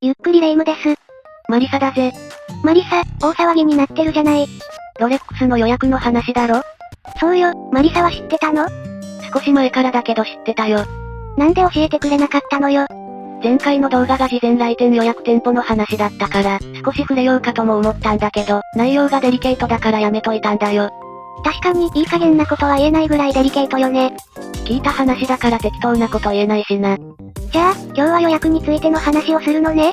ゆっくりレ夢ムです。マリサだぜ。マリサ、大騒ぎになってるじゃない。ロレックスの予約の話だろ？そうよ、マリサは知ってたの？少し前からだけど知ってたよ。なんで教えてくれなかったのよ。前回の動画が事前来店予約店舗の話だったから、少し触れようかとも思ったんだけど、内容がデリケートだからやめといたんだよ。確かに、いい加減なことは言えないぐらいデリケートよね。聞いた話だから適当なこと言えないしな。じゃあ、今日は予約についての話をするのね。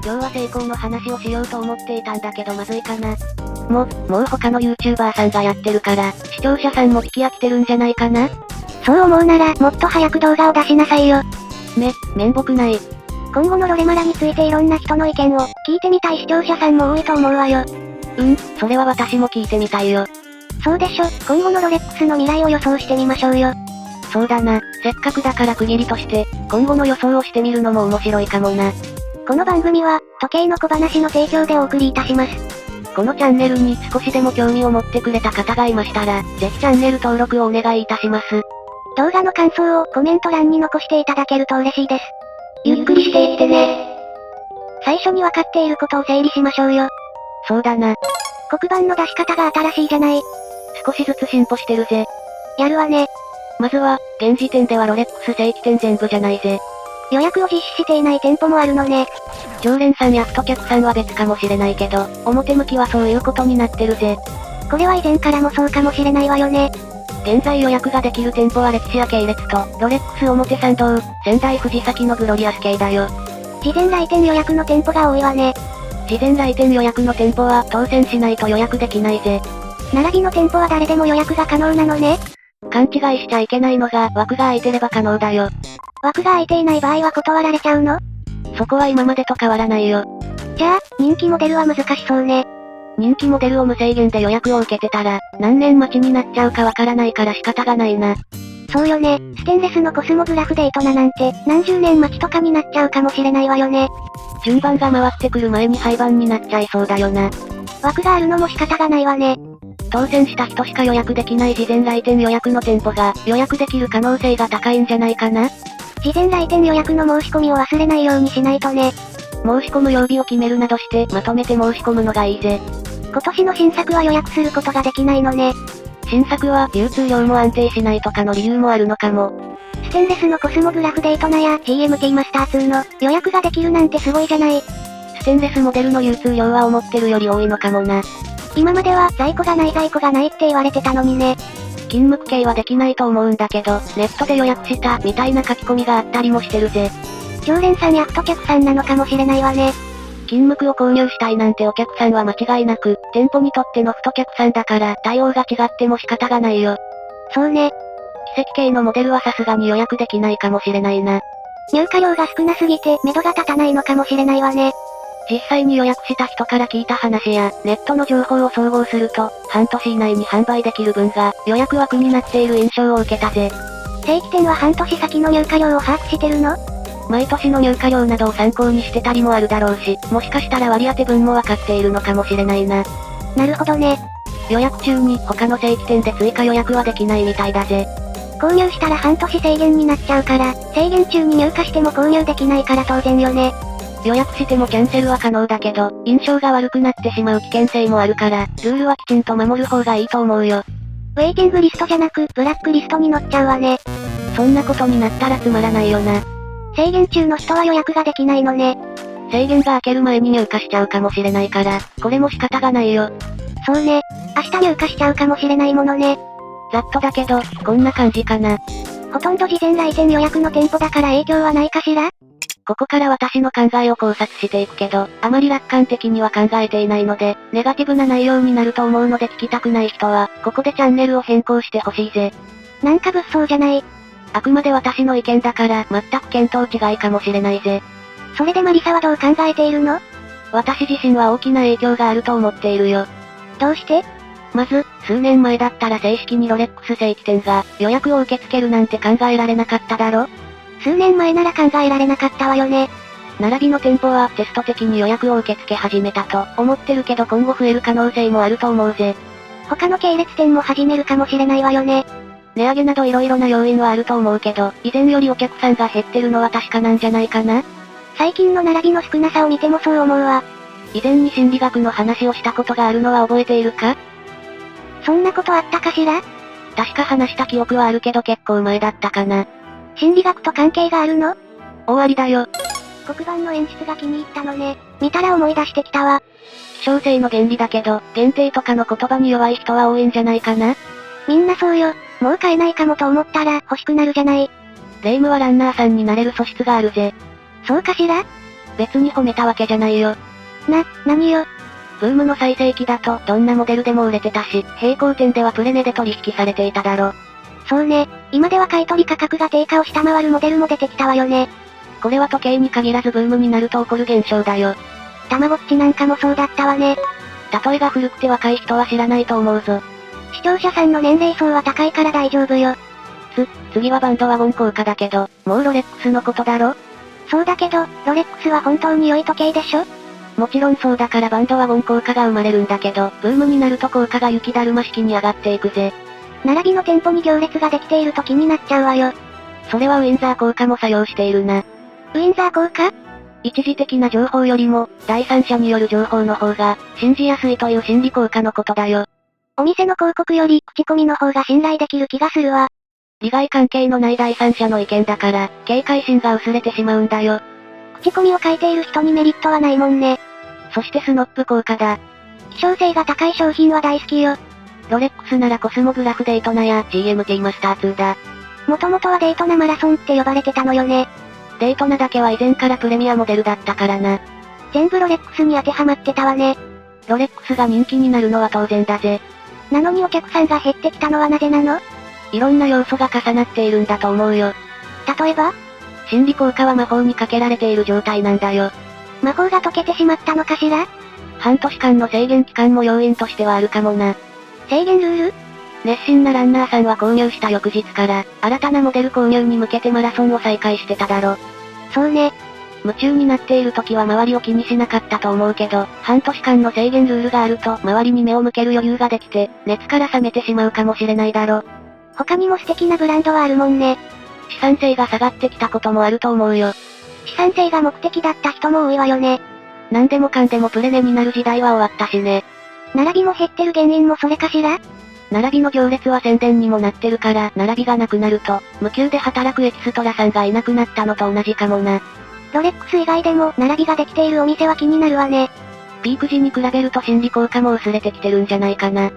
今日は成功の話をしようと思っていたんだけどまずいかな。もう他の YouTuber さんがやってるから、視聴者さんも聞き飽きてるんじゃないかな？そう思うなら、もっと早く動画を出しなさいよ。面目ない。今後のロレマラについていろんな人の意見を聞いてみたい視聴者さんも多いと思うわよ。それは私も聞いてみたいよ。そうでしょ、今後のロレックスの未来を予想してみましょうよ。そうだな、せっかくだから区切りとして、今後の予想をしてみるのも面白いかもな。この番組は、時計の小話の提供でお送りいたします。このチャンネルに少しでも興味を持ってくれた方がいましたら、ぜひチャンネル登録をお願いいたします。動画の感想をコメント欄に残していただけると嬉しいです。ゆっくりしていってね。最初に分かっていることを整理しましょうよ。そうだな。黒板の出し方が新しいじゃない。少しずつ進歩してるぜ。やるわね。まずは、現時点ではロレックス正規店全部じゃないぜ。予約を実施していない店舗もあるのね。常連さんや太客さんは別かもしれないけど、表向きはそういうことになってるぜ。これは以前からもそうかもしれないわよね。現在予約ができる店舗は歴史や系列と、ロレックス表参道、仙台藤崎のグロリアス系だよ。事前来店予約の店舗が多いわね。事前来店予約の店舗は当選しないと予約できないぜ。並びの店舗は誰でも予約が可能なのね。勘違いしちゃいけないのが枠が空いてれば可能だよ。枠が空いていない場合は断られちゃうの？そこは今までと変わらないよ。じゃあ、人気モデルは難しそうね。人気モデルを無制限で予約を受けてたら、何年待ちになっちゃうかわからないから仕方がないな。そうよね、ステンレスのコスモグラフデートナなんて、何十年待ちとかになっちゃうかもしれないわよね。順番が回ってくる前に廃盤になっちゃいそうだよな。枠があるのも仕方がないわね。当選した人しか予約できない事前来店予約の店舗が予約できる可能性が高いんじゃないかな。事前来店予約の申し込みを忘れないようにしないとね。申し込む曜日を決めるなどしてまとめて申し込むのがいいぜ。今年の新作は予約することができないのね。新作は流通量も安定しないとかの理由もあるのかも。ステンレスのコスモグラフデートナや GMT マスター2の予約ができるなんてすごいじゃない。ステンレスモデルの流通量は思ってるより多いのかもな。今までは在庫がないって言われてたのにね。金無垢系はできないと思うんだけど、ネットで予約したみたいな書き込みがあったりもしてるぜ。常連さんや太客さんなのかもしれないわね。金無垢を購入したいなんてお客さんは間違いなく、店舗にとっての太客さんだから対応が違っても仕方がないよ。そうね。奇跡系のモデルはさすがに予約できないかもしれないな。入荷量が少なすぎて目処が立たないのかもしれないわね。実際に予約した人から聞いた話や、ネットの情報を総合すると、半年以内に販売できる分が、予約枠になっている印象を受けたぜ。正規店は半年先の入荷量を把握してるの？毎年の入荷量などを参考にしてたりもあるだろうし、もしかしたら割り当て分もわかっているのかもしれないな。なるほどね。予約中に他の正規店で追加予約はできないみたいだぜ。購入したら半年制限になっちゃうから、制限中に入荷しても購入できないから当然よね。予約してもキャンセルは可能だけど、印象が悪くなってしまう危険性もあるから、ルールはきちんと守る方がいいと思うよ。ウェイティングリストじゃなく、ブラックリストに載っちゃうわね。そんなことになったらつまらないよな。制限中の人は予約ができないのね。制限が明ける前に入荷しちゃうかもしれないから、これも仕方がないよ。そうね。明日入荷しちゃうかもしれないものね。ざっとだけど、こんな感じかな。ほとんど事前来店予約の店舗だから影響はないかしら？ここから私の考えを考察していくけど、あまり楽観的には考えていないので、ネガティブな内容になると思うので聞きたくない人は、ここでチャンネルを変更してほしいぜ。なんか物騒じゃない。あくまで私の意見だから、全く見当違いかもしれないぜ。それでマリサはどう考えているの？私自身は大きな影響があると思っているよ。どうして？まず、数年前だったら正式にロレックス正規店が予約を受け付けるなんて考えられなかっただろ？数年前なら考えられなかったわよね。並びの店舗はテスト的に予約を受け付け始めたと思ってるけど今後増える可能性もあると思うぜ。他の系列店も始めるかもしれないわよね。値上げなど色々な要因はあると思うけど、以前よりお客さんが減ってるのは確かなんじゃないかな？最近の並びの少なさを見てもそう思うわ。以前に心理学の話をしたことがあるのは覚えているか？そんなことあったかしら？確か話した記憶はあるけど結構前だったかな。心理学と関係があるの？大ありだよ。黒板の演出が気に入ったのね。見たら思い出してきたわ。希少性の原理だけど、限定とかの言葉に弱い人は多いんじゃないかな。みんなそうよ。もう買えないかもと思ったら欲しくなるじゃない。霊夢はランナーさんになれる素質があるぜ。そうかしら？別に褒めたわけじゃないよ。何よ。ブームの最盛期だとどんなモデルでも売れてたし、並行店ではプレネで取引されていただろ。そうね。今では買取価格が定価を下回るモデルも出てきたわよね。これは時計に限らずブームになると起こる現象だよ。たまごっちなんかもそうだったわね。例えが古くて若い人は知らないと思うぞ。視聴者さんの年齢層は高いから大丈夫よ。次はバンドワゴン効果だけど、もうロレックスのことだろ？そうだけど、ロレックスは本当に良い時計でしょ？もちろんそうだからバンドワゴン効果が生まれるんだけど、ブームになると効果が雪だるま式に上がっていくぜ。並びの店舗に行列ができていると気になっちゃうわよ。それはウィンザー効果も作用しているな。ウィンザー効果？一時的な情報よりも、第三者による情報の方が、信じやすいという心理効果のことだよ。お店の広告より口コミの方が信頼できる気がするわ。利害関係のない第三者の意見だから、警戒心が薄れてしまうんだよ。口コミを書いている人にメリットはないもんね。そしてスノップ効果だ。希少性が高い商品は大好きよ。ロレックスならコスモグラフデイトナや GMT マスター2だ。もともとはデイトナマラソンって呼ばれてたのよね。デイトナだけは以前からプレミアモデルだったからな。全部ロレックスに当てはまってたわね。ロレックスが人気になるのは当然だぜ。なのにお客さんが減ってきたのはなぜなの？いろんな要素が重なっているんだと思うよ。例えば？心理効果は魔法にかけられている状態なんだよ。魔法が解けてしまったのかしら？半年間の制限期間も要因としてはあるかもな。制限ルール？熱心なランナーさんは購入した翌日から、新たなモデル購入に向けてマラソンを再開してただろ。そうね。夢中になっている時は周りを気にしなかったと思うけど、半年間の制限ルールがあると周りに目を向ける余裕ができて、熱から冷めてしまうかもしれないだろ。他にも素敵なブランドはあるもんね。資産性が下がってきたこともあると思うよ。資産性が目的だった人も多いわよね。何でもかんでもプレネになる時代は終わったしね。並びも減ってる原因もそれかしら？並びの行列は宣伝にもなってるから、並びがなくなると、無給で働くエキストラさんがいなくなったのと同じかもな。ロレックス以外でも並びができているお店は気になるわね。ピーク時に比べると心理効果も薄れてきてるんじゃないかな。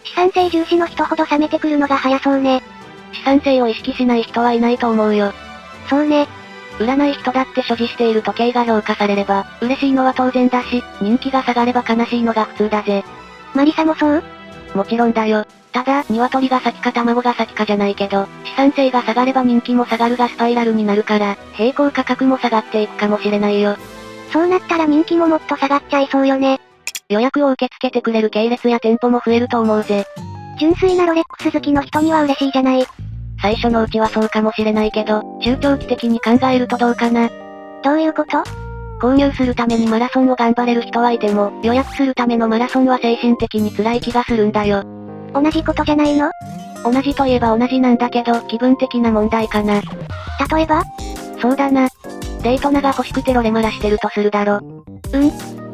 資産性重視の人ほど冷めてくるのが早そうね。資産性を意識しない人はいないと思うよ。そうね。売らない人だって所持している時計が評価されれば、嬉しいのは当然だし、人気が下がれば悲しいのが普通だぜ。マリサもそう？もちろんだよ。ただ、鶏が先か卵が先かじゃないけど、資産性が下がれば人気も下がるがスパイラルになるから、並行価格も下がっていくかもしれないよ。そうなったら人気ももっと下がっちゃいそうよね。予約を受け付けてくれる系列や店舗も増えると思うぜ。純粋なロレックス好きの人には嬉しいじゃない。最初のうちはそうかもしれないけど、中長期的に考えるとどうかな。どういうこと？購入するためにマラソンを頑張れる人はいても、予約するためのマラソンは精神的に辛い気がするんだよ。同じことじゃないの？同じといえば同じなんだけど、気分的な問題かな。例えば？そうだな。デイトナが欲しくてロレマラしてるとするだろ。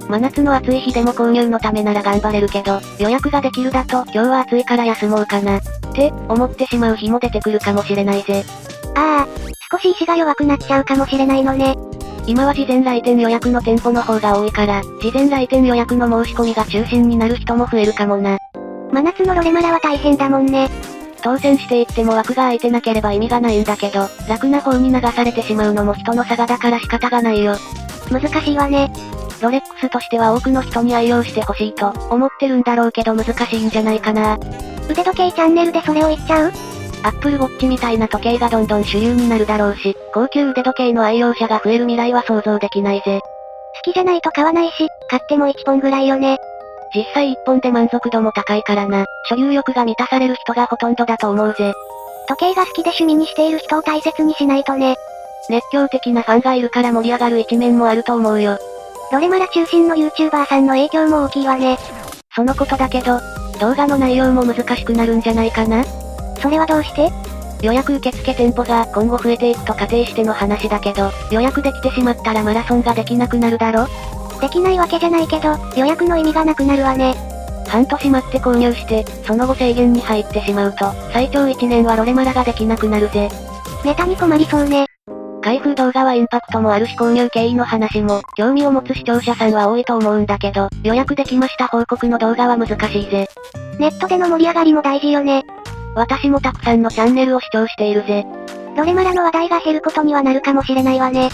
真夏の暑い日でも購入のためなら頑張れるけど、予約ができるだと、今日は暑いから休もうかな。って思ってしまう日も出てくるかもしれないぜ。ああ、少し意志が弱くなっちゃうかもしれないのね。今は事前来店予約の店舗の方が多いから、事前来店予約の申し込みが中心になる人も増えるかもな。真夏のロレマラは大変だもんね。当選していっても枠が空いてなければ意味がないんだけど、楽な方に流されてしまうのも人の差がだから仕方がないよ。難しいわね。ロレックスとしては多くの人に愛用してほしいと思ってるんだろうけど難しいんじゃないかな。腕時計チャンネルでそれを言っちゃう？アップルウォッチみたいな時計がどんどん主流になるだろうし、高級腕時計の愛用者が増える未来は想像できないぜ。好きじゃないと買わないし、買っても1本ぐらいよね。実際1本で満足度も高いからな。所有欲が満たされる人がほとんどだと思うぜ。時計が好きで趣味にしている人を大切にしないとね。熱狂的なファンがいるから盛り上がる一面もあると思うよ。ロレマラ中心の YouTuber さんの影響も大きいわね。そのことだけど、動画の内容も難しくなるんじゃないかな。それはどうして？予約受付店舗が今後増えていくと仮定しての話だけど、予約できてしまったらマラソンができなくなるだろ？できないわけじゃないけど、予約の意味がなくなるわね。半年待って購入して、その後制限に入ってしまうと、最長1年はロレマラができなくなるぜ。ネタに困りそうね。開封動画はインパクトもあるし購入経緯の話も、興味を持つ視聴者さんは多いと思うんだけど、予約できました報告の動画は難しいぜ。ネットでの盛り上がりも大事よね。私もたくさんのチャンネルを視聴しているぜ。ロレマラの話題が減ることにはなるかもしれないわね。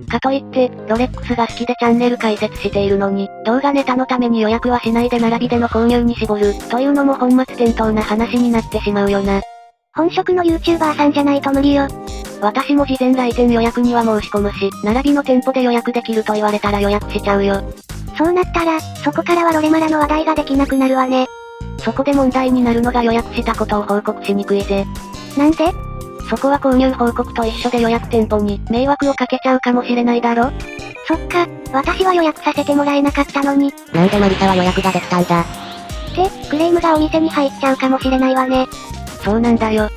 かといって、ロレックスが好きでチャンネル開設しているのに、動画ネタのために予約はしないで並びでの購入に絞る、というのも本末転倒な話になってしまうよな。本職の YouTuber さんじゃないと無理よ。私も事前来店予約には申し込むし、並びの店舗で予約できると言われたら予約しちゃうよ。そうなったら、そこからはロレマラの話題ができなくなるわね。そこで問題になるのが予約したことを報告しにくいぜ。なんで？そこは購入報告と一緒で予約店舗に迷惑をかけちゃうかもしれないだろ？そっか、私は予約させてもらえなかったのに。なんでマリサは予約ができたんだ？って、クレームがお店に入っちゃうかもしれないわね。そうなんだよ。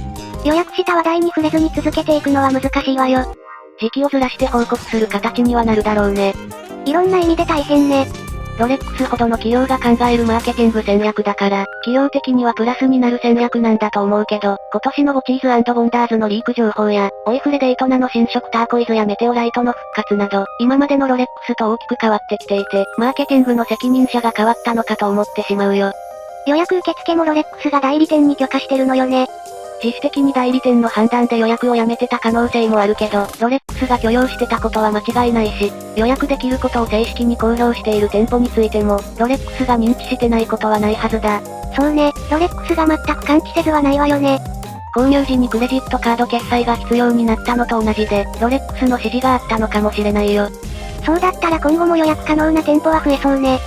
予約した話題に触れずに続けていくのは難しいわよ。時期をずらして報告する形にはなるだろうね。いろんな意味で大変ね。ロレックスほどの企業が考えるマーケティング戦略だから、企業的にはプラスになる戦略なんだと思うけど、今年のボチーズ&ボンダーズのリーク情報や、オイフレデイトナの新色ターコイズやメテオライトの復活など、今までのロレックスと大きく変わってきていて、マーケティングの責任者が変わったのかと思ってしまうよ。予約受付もロレックスが代理店に許可してるのよね。自主的に代理店の判断で予約をやめてた可能性もあるけど、ロレックスが許容してたことは間違いないし、予約できることを正式に公表している店舗についても、ロレックスが認知してないことはないはずだ。そうね、ロレックスが全く感知せずはないわよね。購入時にクレジットカード決済が必要になったのと同じで、ロレックスの指示があったのかもしれないよ。そうだったら今後も予約可能な店舗は増えそうね。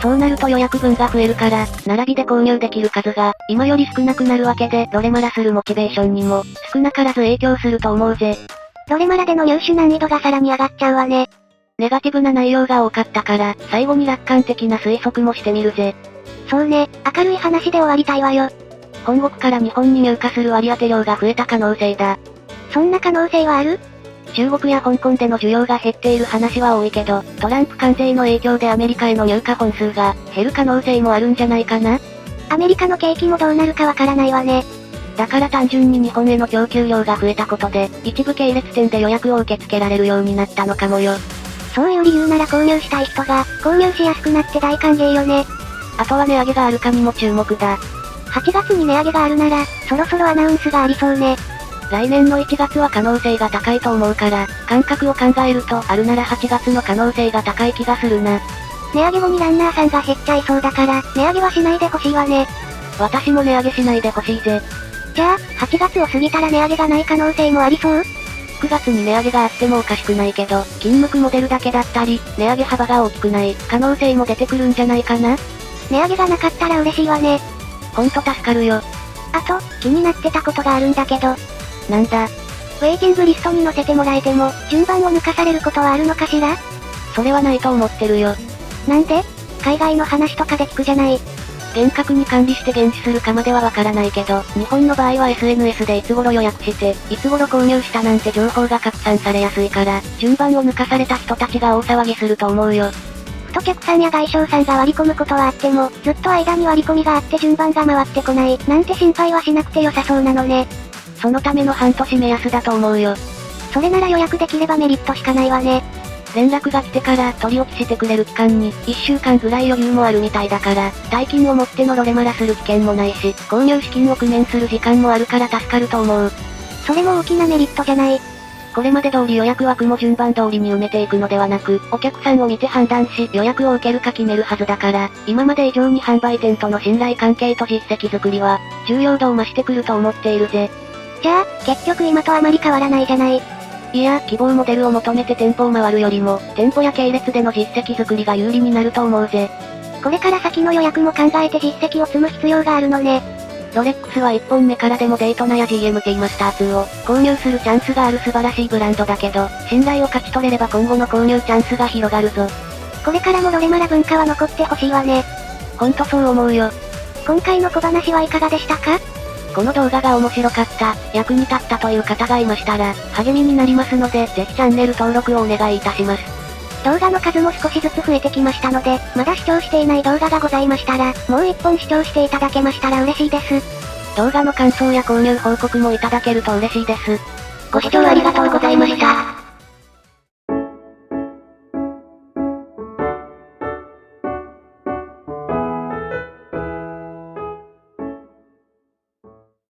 そうなると予約分が増えるから、並びで購入できる数が、今より少なくなるわけで、ロレマラするモチベーションにも、少なからず影響すると思うぜ。ロレマラでの入手難易度がさらに上がっちゃうわね。ネガティブな内容が多かったから、最後に楽観的な推測もしてみるぜ。そうね、明るい話で終わりたいわよ。本国から日本に入荷する割り当て量が増えた可能性だ。そんな可能性はある？中国や香港での需要が減っている話は多いけど、トランプ関税の影響でアメリカへの入荷本数が減る可能性もあるんじゃないかな。アメリカの景気もどうなるかわからないわね。だから単純に日本への供給量が増えたことで、一部系列店で予約を受け付けられるようになったのかもよ。そういう理由なら購入したい人が、購入しやすくなって大歓迎よね。あとは値上げがあるかにも注目だ。8月に値上げがあるなら、そろそろアナウンスがありそうね。来年の1月は可能性が高いと思うから、感覚を考えるとあるなら8月の可能性が高い気がするな。値上げ後にランナーさんが減っちゃいそうだから、値上げはしないでほしいわね。私も値上げしないでほしいぜ。じゃあ、8月を過ぎたら値上げがない可能性もありそう？ 9 月に値上げがあってもおかしくないけど、金無垢モデルだけだったり、値上げ幅が大きくない可能性も出てくるんじゃないかな。値上げがなかったら嬉しいわね。ほんと助かるよ。あと、気になってたことがあるんだけど。なんだ？ウェイティングリストに載せてもらえても、順番を抜かされることはあるのかしら？それはないと思ってるよ。なんで？海外の話とかで聞くじゃない。厳格に管理して減資するかまではわからないけど、日本の場合は SNS でいつ頃予約して、いつ頃購入したなんて情報が拡散されやすいから、順番を抜かされた人たちが大騒ぎすると思うよ。太客さんや外商さんが割り込むことはあっても、ずっと間に割り込みがあって順番が回ってこない、なんて心配はしなくて良さそうなのね。そのための半年目安だと思うよ。それなら予約できればメリットしかないわね。連絡が来てから取り置きしてくれる期間に1週間ぐらい余裕もあるみたいだから、代金を持ってのロレマラする危険もないし、購入資金を工面する時間もあるから助かると思う。それも大きなメリットじゃない。これまで通り予約枠も順番通りに埋めていくのではなく、お客さんを見て判断し予約を受けるか決めるはずだから、今まで以上に販売店との信頼関係と実績作りは、重要度を増してくると思っているぜ。じゃあ、結局今とあまり変わらないじゃない。いや、希望モデルを求めて店舗を回るよりも、店舗や系列での実績作りが有利になると思うぜ。これから先の予約も考えて実績を積む必要があるのね。ロレックスは1本目からでもデイトナや GMT マスター2を購入するチャンスがある素晴らしいブランドだけど、信頼を勝ち取れれば今後の購入チャンスが広がるぞ。これからもロレマラ文化は残ってほしいわね。ほんとそう思うよ。今回の小話はいかがでしたか？この動画が面白かった、役に立ったという方がいましたら、励みになりますので、ぜひチャンネル登録をお願いいたします。動画の数も少しずつ増えてきましたので、まだ視聴していない動画がございましたら、もう一本視聴していただけましたら嬉しいです。動画の感想や購入報告もいただけると嬉しいです。ご視聴ありがとうございました。